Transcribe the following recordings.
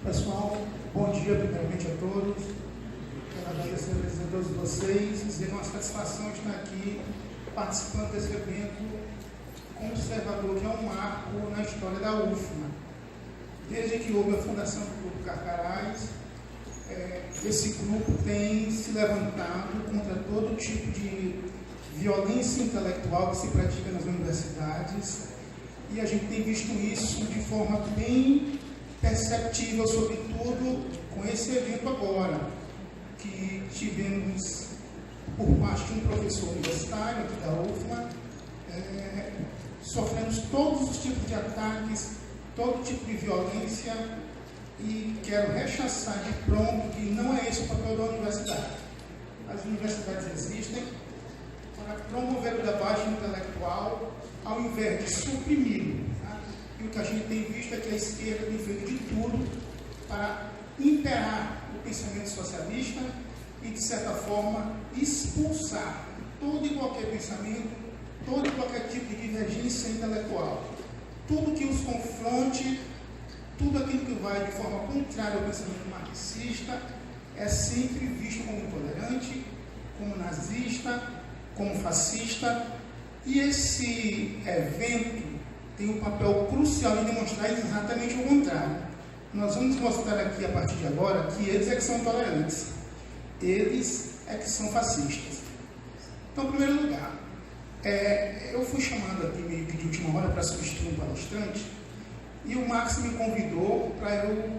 Pessoal, bom dia primeiramente a todos. Quero agradecer a todos vocês, dizer uma satisfação de estar aqui participando desse evento conservador, que é um marco na história da UFMA. Desde que houve a fundação do Grupo Carcarás, esse grupo tem se levantado contra todo tipo de violência intelectual que se pratica nas universidades, e a gente tem visto isso de forma bem perceptível, sobretudo com esse evento agora, que tivemos por parte de um professor universitário aqui da UFMA, sofremos todos os tipos de ataques, todo tipo de violência, e quero rechaçar de pronto que não é esse o papel da universidade. As universidades existem para promover o debate intelectual ao invés de suprimi-lo. Tá? E o que a gente tem visto é que a esquerda tem feito de tudo para imperar o pensamento socialista e, de certa forma, expulsar todo e qualquer pensamento, todo e qualquer tipo de divergência intelectual. Tudo que os confronte, tudo aquilo que vai de forma contrária ao pensamento marxista é sempre visto como intolerante, como nazista, como fascista, e esse evento tem um papel crucial em demonstrar exatamente o contrário. Nós vamos mostrar aqui, a partir de agora, que eles é que são intolerantes, eles é que são fascistas. Então, em primeiro lugar, eu fui chamado aqui meio que de última hora para substituir um palestrante, e o Max me convidou para eu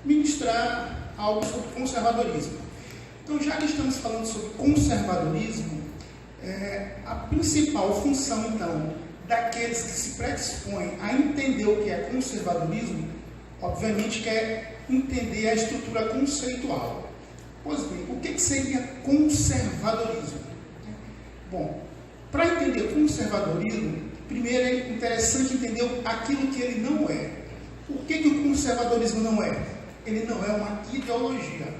ministrar algo sobre conservadorismo. Então, já que estamos falando sobre conservadorismo, a principal função, então, daqueles que se predispõem a entender o que é conservadorismo, obviamente, que é entender a estrutura conceitual. Pois bem, o que seria conservadorismo? Bom, para entender conservadorismo, primeiro é interessante entender aquilo que ele não é. O que o conservadorismo não é? Ele não é uma ideologia.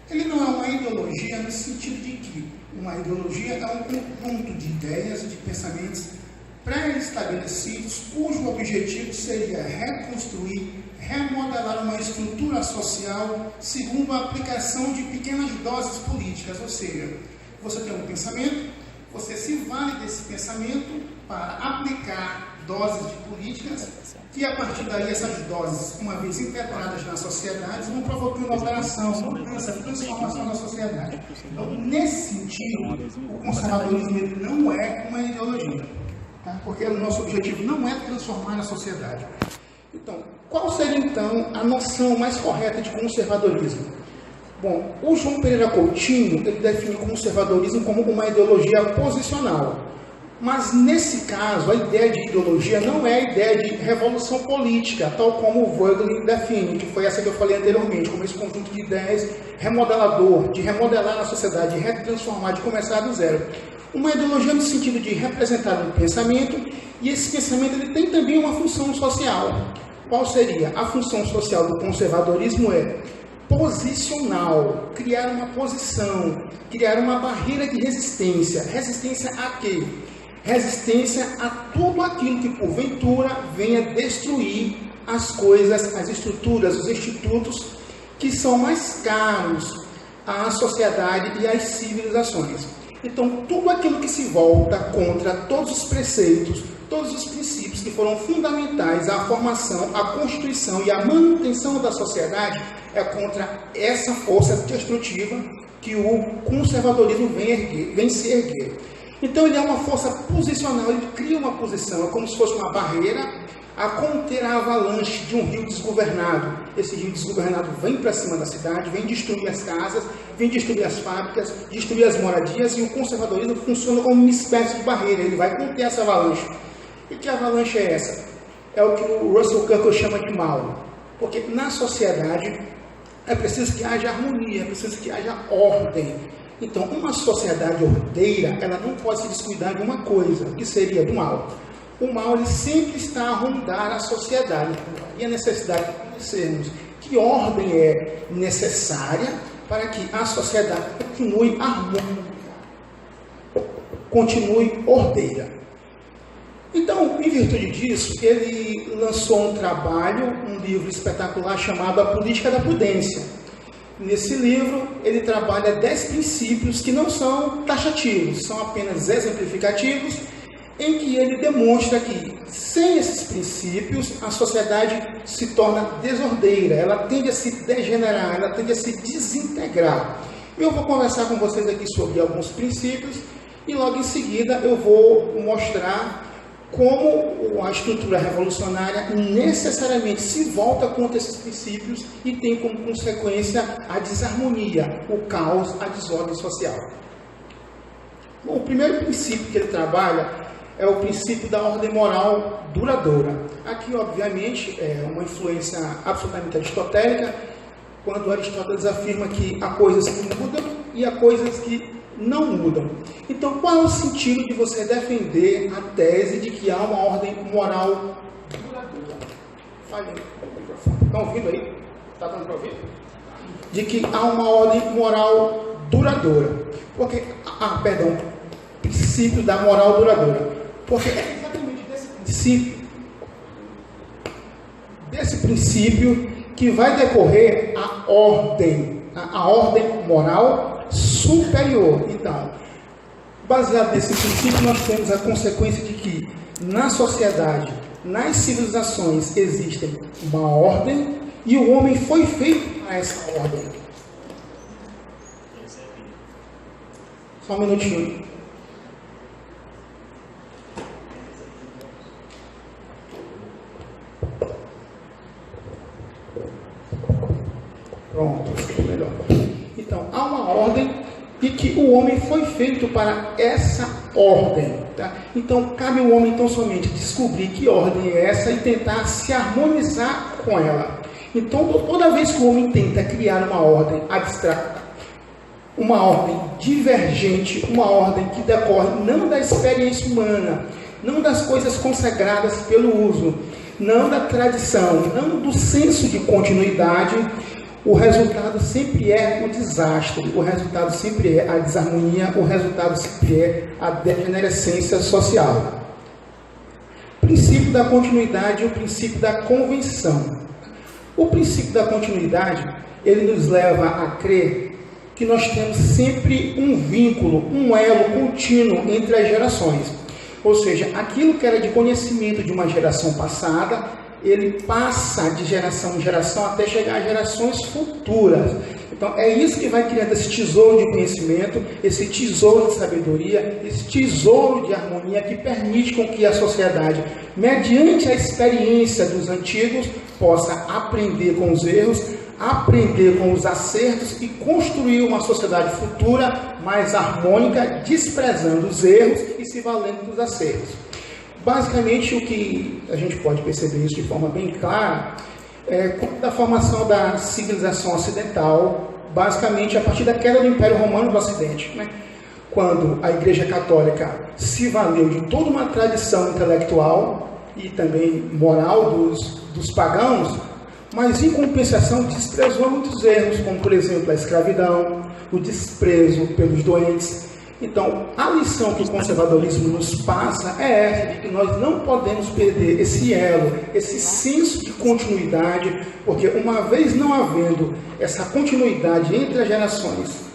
Ele não é uma ideologia no sentido de que uma ideologia é um conjunto de ideias e de pensamentos pré-estabelecidos, cujo objetivo seria reconstruir, remodelar uma estrutura social segundo a aplicação de pequenas doses políticas. Ou seja, você tem um pensamento, você se vale desse pensamento para aplicar doses de políticas, que a partir daí essas doses, uma vez integradas nas sociedades, vão provocar uma alteração, uma transformação na sociedade. Então, nesse sentido, o conservadorismo ele não é uma ideologia, tá? Porque o nosso objetivo não é transformar a sociedade. Então, qual seria então a noção mais correta de conservadorismo? Bom, o João Pereira Coutinho ele define o conservadorismo como uma ideologia posicional. Mas, nesse caso, a ideia de ideologia não é a ideia de revolução política, tal como o Wegelin define, que foi essa que eu falei anteriormente, como esse conjunto de ideias remodelador, de remodelar a sociedade, de retransformar, de começar do zero. Uma ideologia no sentido de representar um pensamento, e esse pensamento ele tem também uma função social. Qual seria? A função social do conservadorismo é posicional, criar uma posição, criar uma barreira de resistência. Resistência a quê? Resistência a tudo aquilo que, porventura, venha destruir as coisas, as estruturas, os institutos que são mais caros à sociedade e às civilizações. Então, tudo aquilo que se volta contra todos os preceitos, todos os princípios que foram fundamentais à formação, à constituição e à manutenção da sociedade, é contra essa força destrutiva que o conservadorismo vem se erguer. Então, ele é uma força posicional, ele cria uma posição, é como se fosse uma barreira a conter a avalanche de um rio desgovernado. Esse rio desgovernado vem para cima da cidade, vem destruir as casas, vem destruir as fábricas, destruir as moradias, e o conservadorismo funciona como uma espécie de barreira, ele vai conter essa avalanche. E que avalanche é essa? É o que o Russell Kirk chama de mal. Porque na sociedade é preciso que haja harmonia, é preciso que haja ordem. Então, uma sociedade ordeira, ela não pode se descuidar de uma coisa, que seria do mal. O mal, ele sempre está a rondar a sociedade. E a necessidade de conhecermos que ordem é necessária para que a sociedade continue harmônica, continue ordeira. Então, em virtude disso, ele lançou um trabalho, um livro espetacular chamado A Política da Prudência. Nesse livro, ele trabalha 10 princípios que não são taxativos, são apenas exemplificativos, em que ele demonstra que, sem esses princípios, a sociedade se torna desordeira, ela tende a se degenerar, ela tende a se desintegrar. Eu vou conversar com vocês aqui sobre alguns princípios e logo em seguida eu vou mostrar como a estrutura revolucionária necessariamente se volta contra esses princípios e tem como consequência a desarmonia, o caos, a desordem social. Bom, o primeiro princípio que ele trabalha é o princípio da ordem moral duradoura. Aqui, obviamente, é uma influência absolutamente aristotélica, quando Aristóteles afirma que há coisas que mudam e há coisas que não mudam. Então, qual é o sentido de você defender a tese de que há uma ordem moral duradoura? Falei. Estão ouvindo aí? Está dando para ouvir? De que há uma ordem moral duradoura. Porque, princípio da moral duradoura. Porque é exatamente desse princípio que vai decorrer a ordem moral superior. Então, baseado nesse princípio, nós temos a consequência de que na sociedade, nas civilizações, existem uma ordem e o homem foi feito para essa ordem. Só um minutinho. Pronto, melhor. Então, há uma ordem e que o homem foi feito para essa ordem. Tá? Então, cabe ao homem então somente descobrir que ordem é essa e tentar se harmonizar com ela. Então, toda vez que o homem tenta criar uma ordem abstrata, uma ordem divergente, uma ordem que decorre não da experiência humana, não das coisas consagradas pelo uso, não da tradição, não do senso de continuidade, o resultado sempre é o desastre, o resultado sempre é a desarmonia, o resultado sempre é a degenerescência social. O princípio da continuidade e o princípio da convenção. O princípio da continuidade, ele nos leva a crer que nós temos sempre um vínculo, um elo contínuo entre as gerações. Ou seja, aquilo que era de conhecimento de uma geração passada, ele passa de geração em geração até chegar a gerações futuras. Então, é isso que vai criando esse tesouro de conhecimento, esse tesouro de sabedoria, esse tesouro de harmonia que permite com que a sociedade, mediante a experiência dos antigos, possa aprender com os erros, aprender com os acertos e construir uma sociedade futura mais harmônica, desprezando os erros e se valendo dos acertos. Basicamente, o que a gente pode perceber isso de forma bem clara é da formação da civilização ocidental, basicamente a partir da queda do Império Romano do Ocidente, né? Quando a Igreja Católica se valeu de toda uma tradição intelectual e também moral dos pagãos, mas em compensação desprezou muitos erros, como por exemplo a escravidão, o desprezo pelos doentes. Então, a lição que o conservadorismo nos passa é essa, de que nós não podemos perder esse elo, esse senso de continuidade, porque uma vez não havendo essa continuidade entre as gerações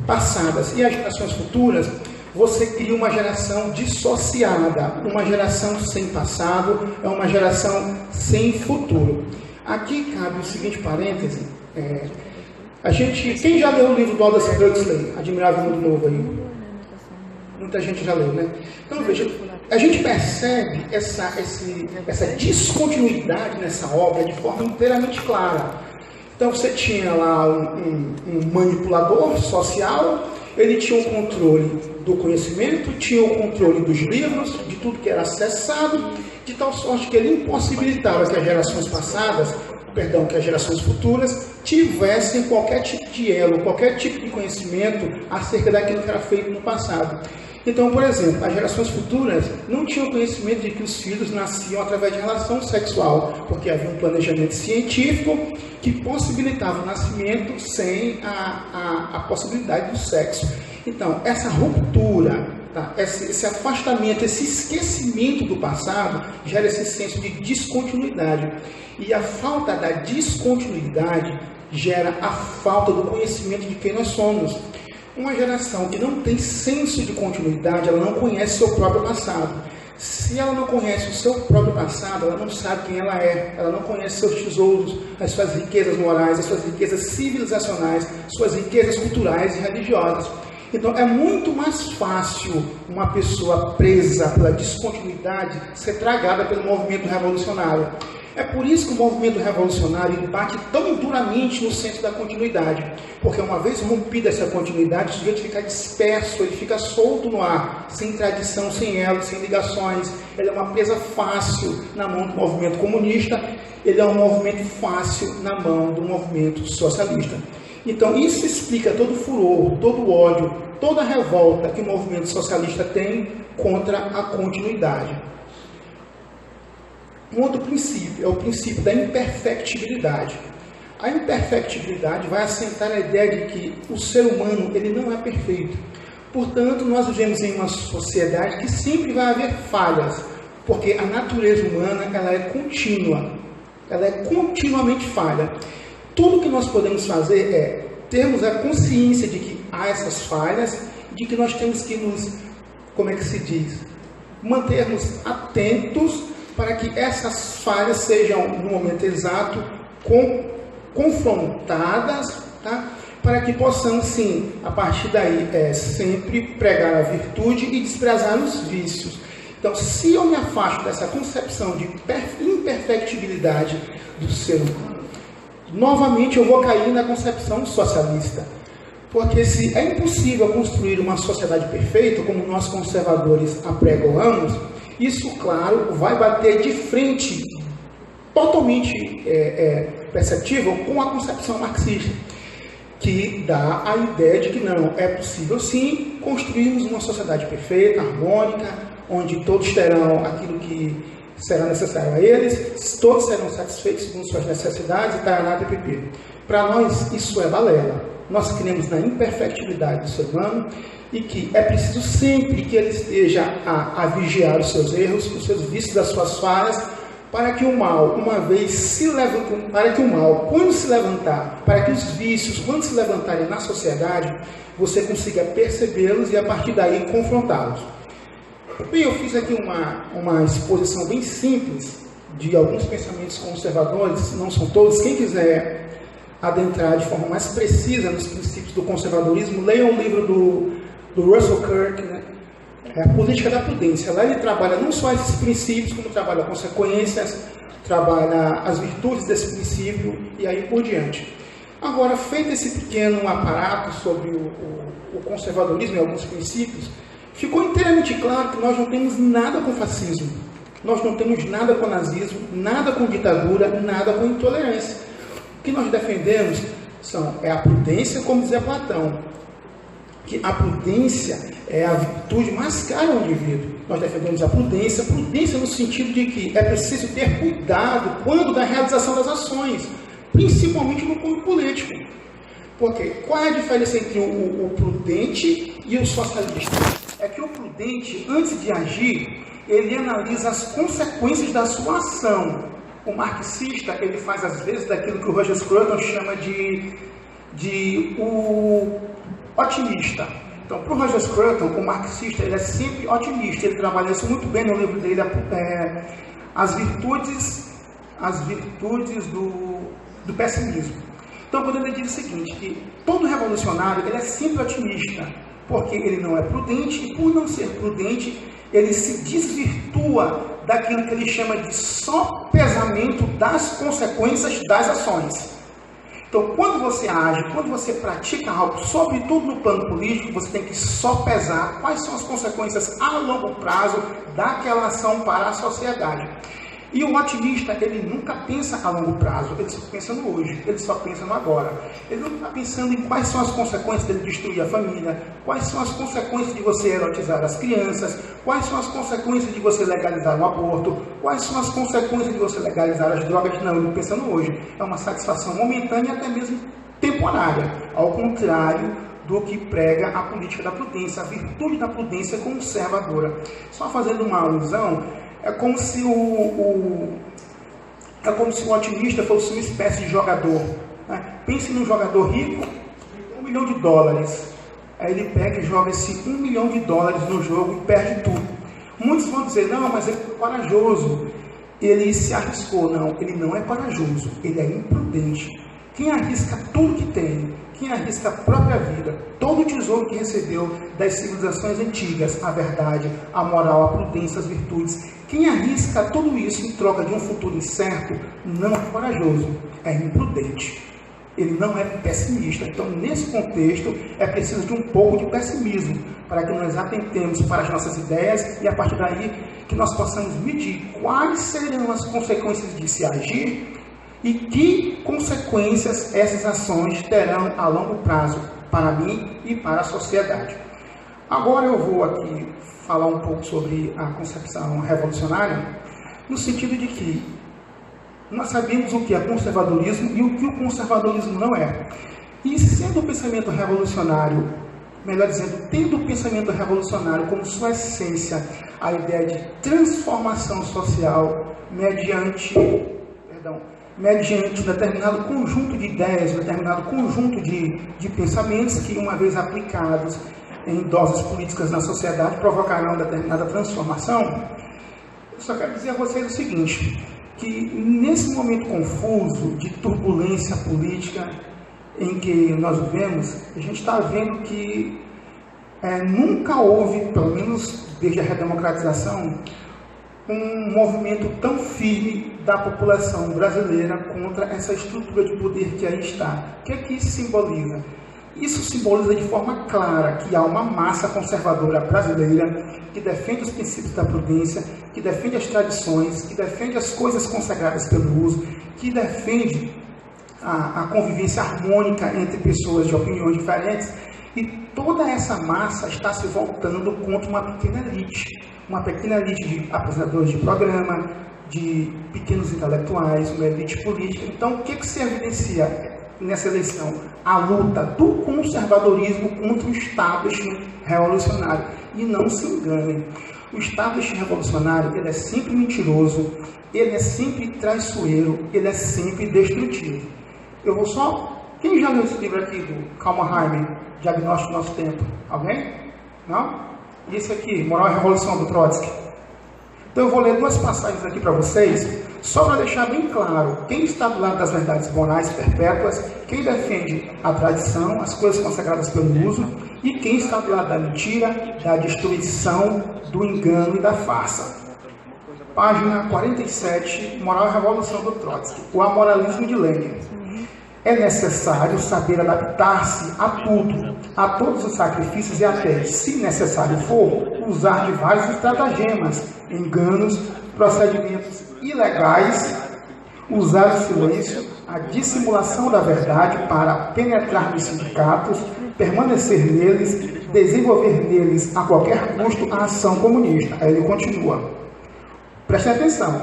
passadas e as gerações futuras, você cria uma geração dissociada, uma geração sem passado, é uma geração sem futuro. Aqui cabe o seguinte parêntese, quem já leu o livro do Aldous Huxley, Admirável Mundo Novo aí? Muita gente já leu, né? Então, veja, a gente percebe essa descontinuidade nessa obra de forma inteiramente clara. Então, você tinha lá um manipulador social, ele tinha o controle do conhecimento, tinha o controle dos livros, de tudo que era acessado, de tal sorte que ele impossibilitava que as gerações passadas, que as gerações futuras tivessem qualquer tipo de elo, qualquer tipo de conhecimento acerca daquilo que era feito no passado. Então, por exemplo, as gerações futuras não tinham conhecimento de que os filhos nasciam através de relação sexual, porque havia um planejamento científico que possibilitava o nascimento sem a possibilidade do sexo. Então, essa ruptura tá? Esse afastamento, esse esquecimento do passado gera esse senso de descontinuidade. E a falta da descontinuidade gera a falta do conhecimento de quem nós somos. Uma geração que não tem senso de continuidade, ela não conhece seu próprio passado. Se ela não conhece o seu próprio passado, ela não sabe quem ela é, ela não conhece seus tesouros, as suas riquezas morais, as suas riquezas civilizacionais, suas riquezas culturais e religiosas. Então, é muito mais fácil uma pessoa presa pela descontinuidade ser tragada pelo movimento revolucionário. É por isso que o movimento revolucionário ele bate tão duramente no senso da continuidade. Porque uma vez rompida essa continuidade, o sujeito fica disperso, ele fica solto no ar, sem tradição, sem elo, sem ligações. Ele é uma presa fácil na mão do movimento comunista, ele é um movimento fácil na mão do movimento socialista. Então, isso explica todo o furor, todo o ódio, toda a revolta que o movimento socialista tem contra a continuidade. Um outro princípio é o princípio da imperfectibilidade. A imperfectibilidade vai assentar a ideia de que o ser humano ele não é perfeito. Portanto, nós vivemos em uma sociedade que sempre vai haver falhas, porque a natureza humana ela é contínua, ela é continuamente falha. Tudo que nós podemos fazer é termos a consciência de que há essas falhas, de que nós temos que nos, mantermos atentos para que essas falhas sejam, no momento exato, confrontadas, tá? Para que possamos, sim, a partir daí, sempre pregar a virtude e desprezar os vícios. Então, se eu me afasto dessa concepção de imperfectibilidade do ser humano, novamente eu vou cair na concepção socialista. Porque se é impossível construir uma sociedade perfeita, como nós conservadores apregoamos, isso, claro, vai bater de frente, totalmente perceptível, com a concepção marxista, que dá a ideia de que não, é possível sim construirmos uma sociedade perfeita, harmônica, onde todos terão aquilo que será necessário a eles, todos serão satisfeitos segundo suas necessidades e taraná PPP. Para nós, isso é balela. Nós cremos na imperfectibilidade do ser humano e que é preciso sempre que ele esteja a vigiar os seus erros, os seus vícios, as suas falhas, para que o mal, uma vez se levante, para que o mal, quando se levantar, para que os vícios, quando se levantarem na sociedade, você consiga percebê-los e a partir daí confrontá-los. Bem, eu fiz aqui uma exposição bem simples de alguns pensamentos conservadores, não são todos. Quem quiser adentrar de forma mais precisa nos princípios do conservadorismo, leia o livro do Russell Kirk, né? A Política da Prudência. Lá ele trabalha não só esses princípios, como trabalha consequências, trabalha as virtudes desse princípio e aí por diante. Agora, feito esse pequeno aparato sobre o conservadorismo e alguns princípios, ficou inteiramente claro que nós não temos nada com fascismo, nós não temos nada com nazismo, nada com ditadura, nada com intolerância. O que nós defendemos é a prudência, como dizia Platão, que a prudência é a virtude mais cara ao indivíduo. Nós defendemos a prudência no sentido de que é preciso ter cuidado quando da realização das ações, principalmente no cunho político. Porque qual é a diferença entre o prudente e o socialista? É que o prudente, antes de agir, ele analisa as consequências da sua ação. O marxista, ele faz às vezes daquilo que o Roger Scruton chama de o otimista. Então, para o Roger Scruton, o marxista, ele é sempre otimista. Ele trabalha isso muito bem no livro dele, as virtudes do pessimismo. Então, quando ele diz o seguinte, que todo revolucionário, ele é sempre otimista, porque ele não é prudente, e por não ser prudente, ele se desvirtua daquilo que ele chama de sopesamento das consequências das ações. Então, quando você age, quando você pratica algo, sobretudo no plano político, você tem que sopesar quais são as consequências a longo prazo daquela ação para a sociedade. E o otimista, ele nunca pensa a longo prazo, ele só pensa no hoje, ele só pensa no agora. Ele não está pensando em quais são as consequências dele destruir a família, quais são as consequências de você erotizar as crianças, quais são as consequências de você legalizar o aborto, quais são as consequências de você legalizar as drogas. Não, ele pensa no hoje. É uma satisfação momentânea e até mesmo temporária, ao contrário do que prega a política da prudência, a virtude da prudência conservadora. Só fazendo uma alusão, é como se o otimista fosse uma espécie de jogador. Né? Pense num jogador rico, $1 milhão. Aí ele pega e joga esse $1 milhão no jogo e perde tudo. Muitos vão dizer, não, mas ele foi corajoso, ele se arriscou. Não, ele não é corajoso, ele é imprudente. Quem arrisca tudo que tem, quem arrisca a própria vida, todo o tesouro que recebeu das civilizações antigas, a verdade, a moral, a prudência, as virtudes, quem arrisca tudo isso em troca de um futuro incerto, não é corajoso, é imprudente. Ele não é pessimista. Então, nesse contexto, é preciso de um pouco de pessimismo, para que nós atentemos para as nossas ideias e, a partir daí, que nós possamos medir quais serão as consequências de se agir e que consequências essas ações terão a longo prazo para mim e para a sociedade. Agora eu vou aqui falar um pouco sobre a concepção revolucionária, no sentido de que nós sabemos o que é conservadorismo e o que o conservadorismo não é. E sendo o pensamento revolucionário, melhor dizendo, tendo o pensamento revolucionário como sua essência, a ideia de transformação social mediante um determinado conjunto de ideias, um determinado conjunto de pensamentos que, uma vez aplicados em doses políticas na sociedade, provocarão determinada transformação. Eu só quero dizer a vocês o seguinte, que nesse momento confuso de turbulência política em que nós vivemos, a gente está vendo que nunca houve, pelo menos desde a redemocratização, um movimento tão firme da população brasileira contra essa estrutura de poder que aí está. O que é que isso simboliza? Isso simboliza de forma clara que há uma massa conservadora brasileira que defende os princípios da prudência, que defende as tradições, que defende as coisas consagradas pelo uso, que defende a convivência harmônica entre pessoas de opiniões diferentes, e toda essa massa está se voltando contra uma pequena elite de apresentadores de programa, de pequenos intelectuais, uma elite política. Então, o que se evidencia nessa eleição? A luta do conservadorismo contra o establishment revolucionário. E não se enganem, o establishment revolucionário, ele é sempre mentiroso, ele é sempre traiçoeiro, ele é sempre destrutivo. Eu vou só... Quem já leu esse livro aqui do Kalmaheimer, Diagnóstico do Nosso Tempo? Alguém? Não? E esse aqui, Moral e Revolução, do Trotsky? Então eu vou ler duas passagens aqui para vocês, só para deixar bem claro quem está do lado das verdades morais perpétuas, quem defende a tradição, as coisas consagradas pelo uso, e quem está do lado da mentira, da destruição, do engano e da farsa. Página 47, Moral e Revolução, do Trotsky, o amoralismo de Lenin. É necessário saber adaptar-se a tudo, a todos os sacrifícios e até, se necessário for, usar de vários estratagemas, enganos, procedimentos ilegais, usar o silêncio, a dissimulação da verdade para penetrar nos sindicatos, permanecer neles, desenvolver neles a qualquer custo a ação comunista. Aí ele continua. Prestem atenção.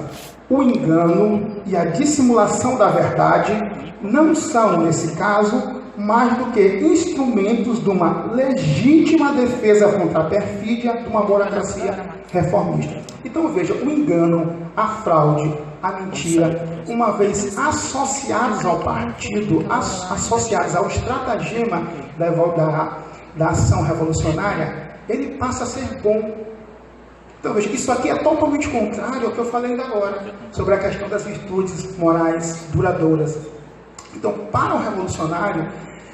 O engano e a dissimulação da verdade não são, nesse caso, mais do que instrumentos de uma legítima defesa contra a perfídia de uma burocracia reformista. Então veja, o engano, a fraude, a mentira, uma vez associados ao partido, associados ao estratagema da ação revolucionária, ele passa a ser bom. Então veja, isso aqui é totalmente contrário ao que eu falei ainda agora, sobre a questão das virtudes morais duradouras. Então, para o revolucionário,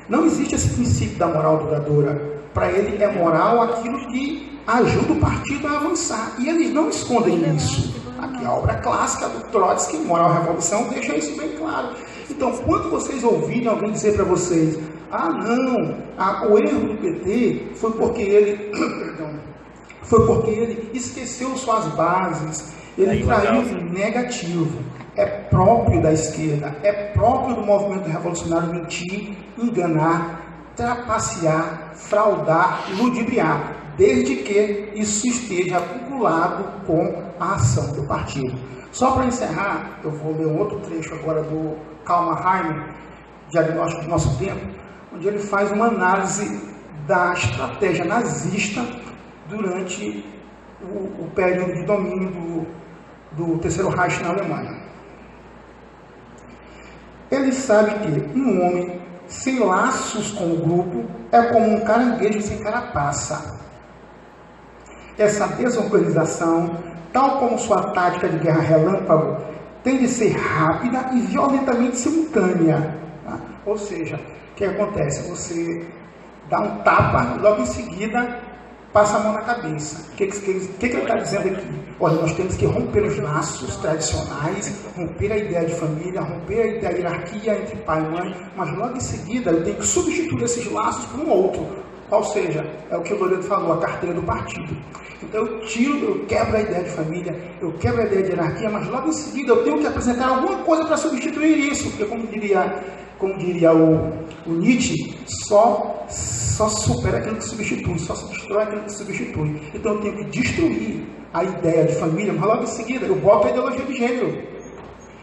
não existe esse princípio da moral duradoura. Para ele, é moral aquilo que ajuda o partido a avançar. E eles não escondem isso. Aqui a obra clássica do Trotsky, Moral e Revolução, deixa isso bem claro. Então, quando vocês ouvirem alguém dizer para vocês, o erro do PT foi porque ele esqueceu suas bases, ele traiu o negativo. É próprio da esquerda, é próprio do movimento revolucionário mentir, enganar, trapacear, fraudar, ludibriar, desde que isso esteja vinculado com a ação do partido. Só para encerrar, eu vou ler um outro trecho agora do Kalmaheimer, Diagnóstico do Nosso Tempo, onde ele faz uma análise da estratégia nazista durante o período de domínio do Terceiro Reich na Alemanha. Eles sabem que um homem sem laços com o grupo é como um caranguejo sem carapaça. Essa desorganização, tal como sua tática de guerra relâmpago, tem de ser rápida e violentamente simultânea. Tá? Ou seja, o que acontece? Você dá um tapa e logo em seguida passa a mão na cabeça. O que ele está dizendo aqui? Olha, nós temos que romper os laços tradicionais, romper a ideia de família, romper a ideia de hierarquia entre pai e mãe, mas logo em seguida eu tenho que substituir esses laços por um outro. Ou seja, é o que o Loreto falou, a carteira do partido. Então eu quebro a ideia de família, eu quebro a ideia de hierarquia, mas logo em seguida eu tenho que apresentar alguma coisa para substituir isso, porque como diria o Nietzsche, só supera aquilo que substitui, só se destrói aquilo que substitui. Então eu tenho que destruir a ideia de família, mas logo em seguida eu boto a ideologia de gênero.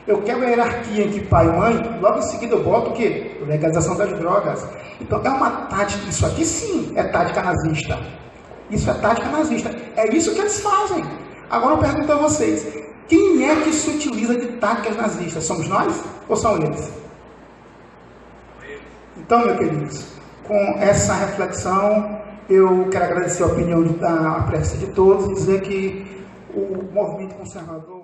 Eu quebro a hierarquia entre pai e mãe, logo em seguida eu boto o quê? Legalização das drogas. Então é uma tática, isso aqui sim é tática nazista. Isso é tática nazista. É isso que eles fazem. Agora eu pergunto a vocês, quem é que se utiliza de táticas nazistas? Somos nós ou são eles? Então, meus queridos, com essa reflexão, eu quero agradecer a opinião, a presença de todos e dizer que o movimento conservador